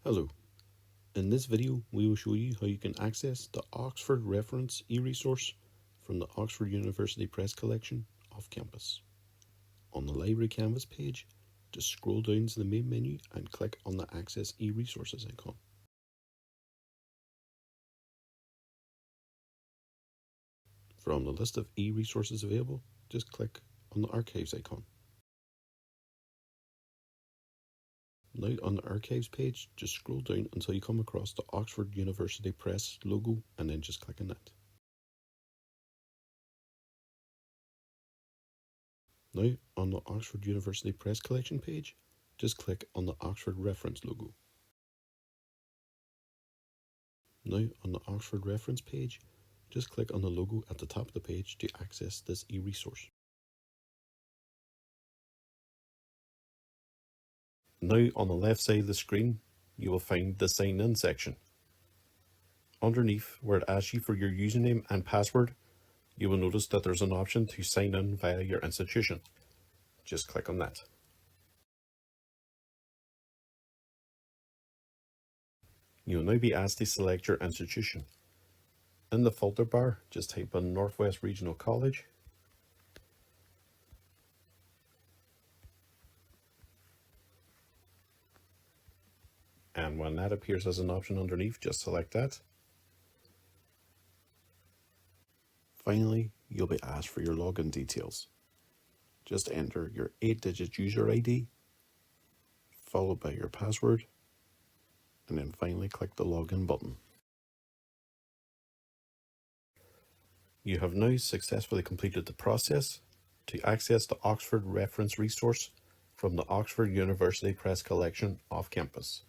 Hello, in this video we will show you how you can access the Oxford Reference e-resource from the Oxford University Press collection off campus. On the library canvas page, just scroll down to the main menu and click on the Access e-resources icon. From the list of e-resources available, just click on the Archives icon. Now on the Archives page, just scroll down until you come across the Oxford University Press logo and then just click on that. Now on the Oxford University Press collection page, just click on the Oxford Reference logo. Now on the Oxford Reference page, just click on the logo at the top of the page to access this e-resource. Now on the left side of the screen, you will find the Sign In section. Underneath, where it asks you for your username and password, you will notice that there's an option to sign in via your institution. Just click on that. You will now be asked to select your institution. In the filter bar, just type in Northwest Regional College. And when that appears as an option underneath, just select that. Finally, you'll be asked for your login details. Just enter your 8-digit user ID, followed by your password, and then finally click the login button. You have now successfully completed the process to access the Oxford Reference resource from the Oxford University Press collection off campus.